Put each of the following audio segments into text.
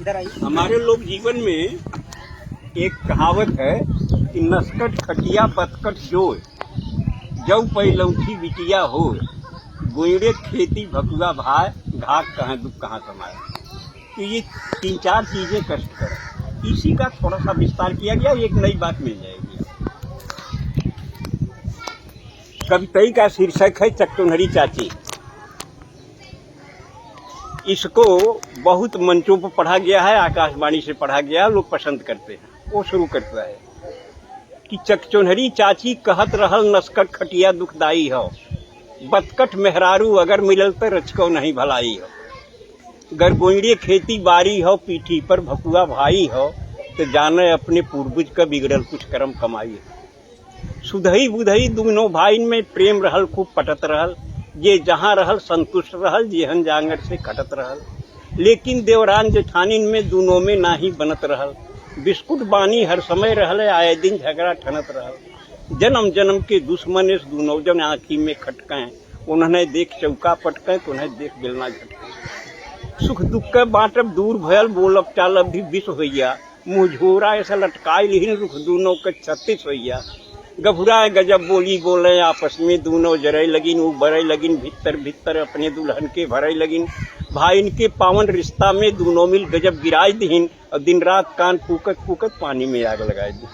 हमारे लोग जीवन में एक कहावत है कि नस्कट खटिया बतकट जोय, जौ पैलौठी बिटिया हो, गोयरे खेती भकुआ भाई, घाक कहाँ दुख कहाँ समाये। तो ये 3-4 चीजें कष्टकर है। इसी का थोड़ा सा विस्तार किया गया, एक नई बात मिल जाएगी। कविता का शीर्षक है चकटोनहरी चाची। इसको बहुत मंचों पर पढ़ा गया है, आकाशवाणी से पढ़ा गया, लोग पसंद करते हैं। वो शुरू करता है कि चकचोनहरी चाची कहत रहल नस्कट खटिया दुखदाई हो, बतकट मेहरारू अगर मिलल तो रचको नहीं भलाई हो। गरगोइड़े खेती बारी हो, पीठी पर भकुआ भाई हो, तो जाने अपने पूर्वज का बिगड़ल कुछ कर्म कमाई हो। सुधई बुधई दुनो भाईन में प्रेम रहल, खूब पटत रहल, ये जहाँ रहल संतुष्ट रहल, जेहन जांगर से कटत रहल। लेकिन देवरान जेठानिन में दोनों में नाही बनत रहल, बिस्कुट बानी हर समय रहल, आए दिन झगड़ा ठनत रहल। जन्म जन्म के दुश्मन इस दोनों जन आँखी में खटकें, उन्हें देख चौका पटकें तो उन्हें देख बेलना झटकें। सुख दुख के बाँटब दूर भयल, बोलब चालब भी विष होइया, मुँह झोरा ऐसा लटकाई लिहिन रुख दोनों के 36 होइया। गभुराए गजब बोली बोले आपस में, दोनों जरई लगिन वो बरई लगिन, भीतर भीतर अपने दुल्हन के भरई लगिन। भाई इनके पावन रिश्ता में दोनों मिल गजब गिराई दीन, और दिन रात कान फूकत फूकत पानी में आग लगाई दी।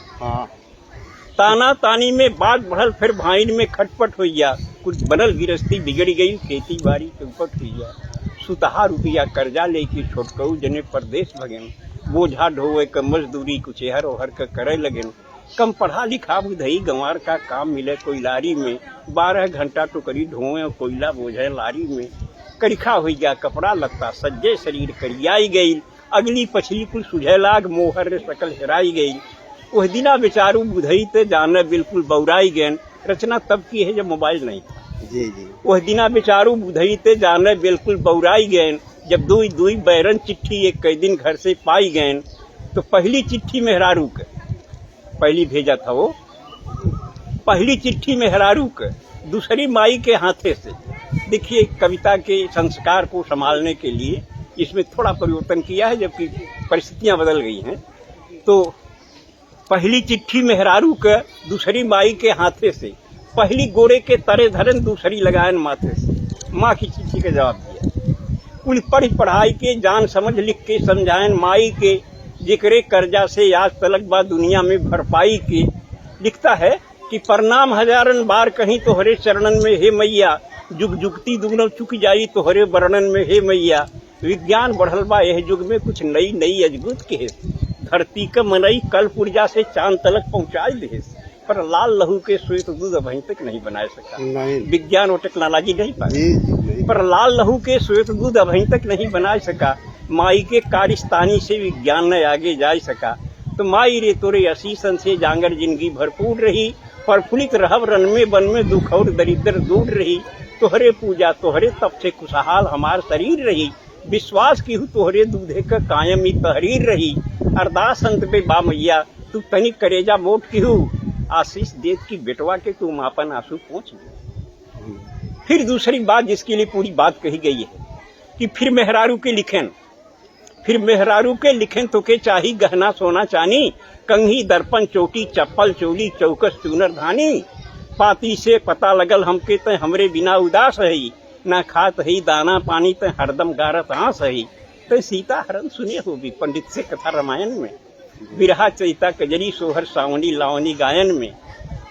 ताना तानी में बात बढ़ल, फिर भाईन में खटपट होइया, कुछ बनल गिरस्ती बिगड़ गई, खेती बाड़ी चौपट होइया। सुतहा रुपया कर्जा लेके छोटकऊ जने परदेश भगेन, बोझा ढोवे क मजदूरी कुछ एहर ओहर के करे लगेन। कम पढ़ा लिखा बुधई गंवार का काम मिले कोई लारी में, 12 घंटा टोकरी ढोए और कोयला बोझे लारी में। करिखा हो गया कपड़ा लगता, सज्जे शरीर करियाई गई, अगली पछली कुल सुझे लाग, मोहर सकल हेराई गई। वह दिना बेचारू बुधई ते जाने बिल्कुल बौराई गैन, रचना तब की है जब मोबाइल नहीं था। जी जी। वह दिना बेचारू बुधई ते जाने बिल्कुल बौराई गैन, जब दुई दुई बैरन चिट्ठी एक कई दिन घर से पाई गैन। तो पहली चिट्ठी मेहरारू के पहली भेजा था वो, पहली चिट्ठी मेहरारू के, दूसरी माई के हाथे से। देखिए कविता के संस्कार को संभालने के लिए इसमें थोड़ा परिवर्तन किया है, जबकि परिस्थितियां बदल गई हैं। तो पहली चिट्ठी मेहरारू के, दूसरी माई के हाथे से, पहली गोरे के तरे धरन, दूसरी लगायन माथे से। माँ की चिट्ठी का जवाब दिया, कुल पढ़ पढ़ाई के जान समझ लिख के समझायन माई के, जिक्रे कर्जा से आज तलक बा दुनिया में भरपाई के। लिखता है कि प्रणाम हजारन बार कहीं तोहरे चरणन में हे मैया, जुग जुगती दुगनो चुक जाई तोहरे वर्णन में हे मैया। विज्ञान बढ़ल बा यह युग में कुछ नई नई अजगुत के, धरती का मनई कल पुर्जा से चांद तलक पहुंचाई दे, पर लाल लहू के श्वेत दूध अभी तक नहीं बना सका। विज्ञान और टेक्नोलॉजी नहीं पाई, पर लाल लहू के श्वेत दूध अभी तक नहीं बना सका। माई के कारिस्तानी से विज्ञान न आगे जा सका। तो माई रे तोरे असीसन से जांगर जिंदगी भरपूर रही, प्रफुल्लित रहब रन में बन में दुख और दरिद्र दूर रही। तोहरे पूजा तोहरे तप से खुशहाल हमार शरीर रही, विश्वास की हूँ तोहरे दूधे का कायम ही तहरीर रही। अरदास अंत पे बा मैया तू तनिक करेजा मोट की हूँ, आशीष देत की बेटवा के तू मापन आंसू पहुँच। फिर दूसरी बात जिसके लिए पूरी बात कही गई है कि फिर मेहरारू के लिखें, फिर मेहरारू के लिखें तो के चाही गहना सोना चानी, कंघी दर्पण चोटी चप्पल चोली चौकस चूनर धानी। पाती से पता लगल हमके ते हमरे बिना उदास है, ना खात है दाना पानी ते हरदम गारत आंस है। ते सीता हरण सुने हो भी पंडित से कथा रामायण में, बिरहा चैता कजरी सोहर सावनी लावनी गायन में।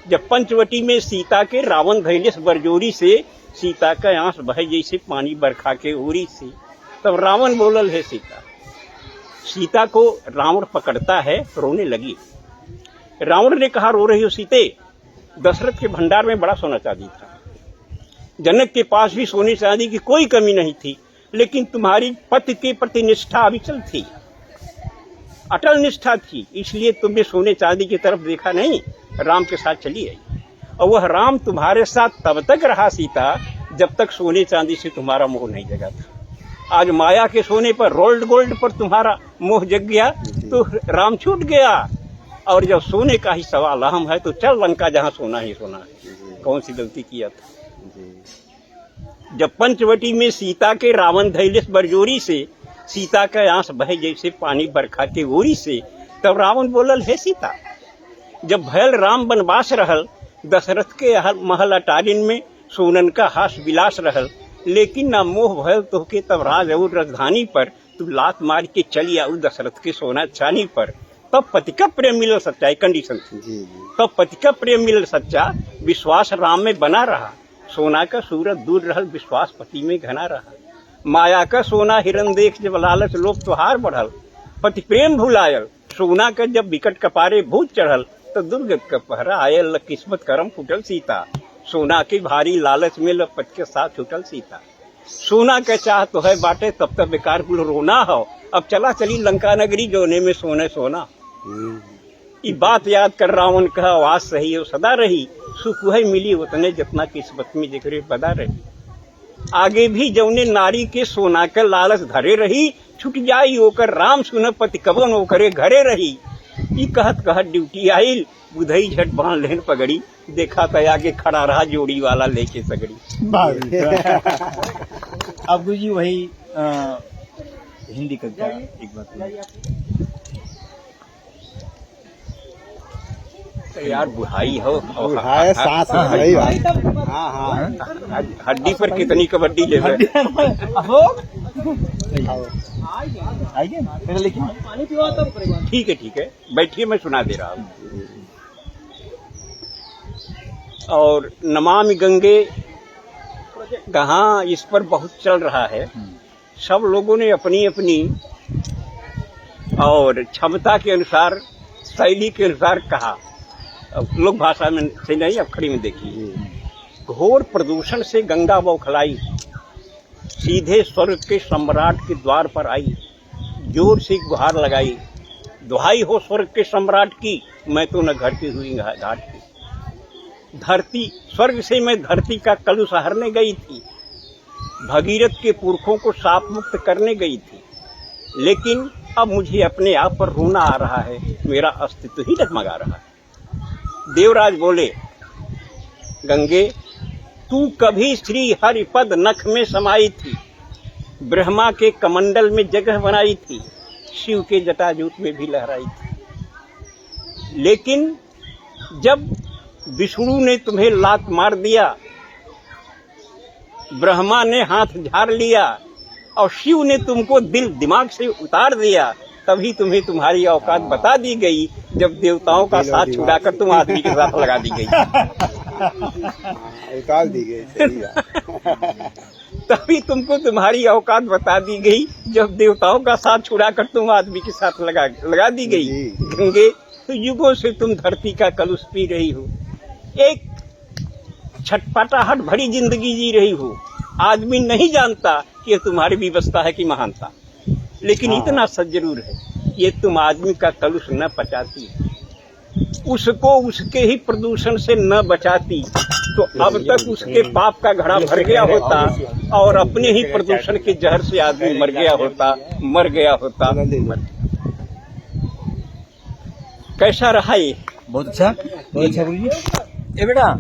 जब पंचवटी में सीता के रावण धैलेस बरजोरी से, सीता का आंस बहे जैसे पानी बरखा के ओरी से। तब रावण बोलल है सीता को रावण पकड़ता है, रोने लगी। रावण ने कहा रो रही हो सीते, दशरथ के भंडार में बड़ा सोना चांदी था, जनक के पास भी सोने चांदी की कोई कमी नहीं थी, लेकिन तुम्हारी पति के प्रति निष्ठा अविचल थी, अटल निष्ठा थी, इसलिए तुमने सोने चांदी की तरफ देखा नहीं, राम के साथ चली आई। और वह राम तुम्हारे साथ तब तक रहा सीता जब तक सोने चांदी से तुम्हारा मोह नहीं जगा था। आज माया के सोने पर, रोल्ड गोल्ड पर तुम्हारा मोह जग गया तो राम छूट गया। और जब सोने का ही सवाल अहम है तो चल लंका जहाँ सोना ही सोना है। कौन सी गलती किया था। जब पंचवटी में सीता के रावण धैलेस बरजोरी से सीता का आंस बहे जैसे पानी बरखा के ओरी से। तब रावण बोलल, हे सीता, जब भयल राम वनवास रहल, दशरथ के महल अटारिन में सोनन का हास विलास रहल, लेकिन ना मोह भयल तोहके तब राज और राजधानी पर, तू लात मार के चली आऊ दशरथ के सोना चानी पर। तब पति का प्रेम मिलल सच्चा, कंडीशन थी। तब पति का प्रेम मिलल सच्चा, विश्वास राम में बना रहा, सोना का सूरत दूर रहल, विश्वास पति में घना रहा। माया का सोना हिरन देख जब लालच लोभ त्योहार बढ़ल, पति प्रेम भुलायल, सोना का जब विकट कपारे भूत चढ़ल, तो दुर्गत का पहरा आयल, किस्मत करम फुटल सीता। सोना के भारी लालच में लपट के साथ छूटल सीता। सोना का चाह तो है बाटे, तब तक बेकार कुल रोना हो, अब चला चली लंका नगरी, जोने में सोने सोना। ये बात याद कर रावण कहा, आवाज सही हो सदा रही, सुख वही मिली उतने जितना किस्मत में जिक्र बदा रही। आगे भी जौने नारी के सोना के लालच धरे रही, छुट जाई ओकर राम सुन पति कबन ओकरे घरे रही। ई कहत कहत ड्यूटी आइल, बुधई झट बांध लेन पगड़ी, देखा तो आगे खड़ा रहा जोड़ी वाला लेके सगड़ी। अब गुरुजी वही हिंदी का क्या एक बात यार, बुढ़ाई हो बुढ़ाई सांस सही बात। हाँ हाँ, हड्डी पर कितनी कबड्डी ले ठीक है, बैठिए, मैं सुना दे रहा हूँ। और नमामि गंगे कहाँ इस पर बहुत चल रहा है। सब लोगों ने अपनी अपनी और क्षमता के अनुसार, शैली के अनुसार कहा। लोक भाषा में से नहीं, अखड़ी में देखिए। घोर प्रदूषण से गंगा बौखलाई, सीधे स्वर्ग के सम्राट के द्वार पर आई, जोर से गुहार लगाई, दुहाई हो स्वर्ग के सम्राट की, मैं तो न घटती हुई घाट की। धरती स्वर्ग से मैं धरती का कलुष हरने गई थी, भगीरथ के पुरखों को साप मुक्त करने गई थी, लेकिन अब मुझे अपने आप पर रोना आ रहा है, मेरा अस्तित्व ही डगमगा रहा है। देवराज बोले, गंगे तू कभी श्री हरिपद नख में समाई थी, ब्रह्मा के कमंडल में जगह बनाई थी, शिव के जटाजूट में भी लहराई थी। लेकिन जब विष्णु ने तुम्हें लात मार दिया, ब्रह्मा ने हाथ झाड़ लिया और शिव ने तुमको दिल दिमाग से उतार दिया, तभी तुम्हें तुम्हारी औकात बता दी गई, जब देवताओं का साथ छुड़ाकर तुम आदमी के साथ लगा दी गई। उतार दी गई। तभी तुमको तुम्हारी औकात बता दी गई, जब देवताओं का साथ छुड़ाकर तुम आदमी के साथ लगा दी गई। गंगे, तो युगों से तुम धरती का कलुष पी रही हो, एक छटपटाहट भरी जिंदगी जी रही हो। आदमी नहीं जानता कि यह तुम्हारी विवशता है कि महानता, लेकिन इतना सच जरूर है, ये तुम आदमी का कलुष न पचाती, उसको उसके ही प्रदूषण से न बचाती, तो अब तक उसके पाप का घड़ा भर गया होता और अपने ही प्रदूषण के जहर से आदमी मर गया होता। कैसा रहा ये? बहुत अच्छा गुरुजी। ए बेटा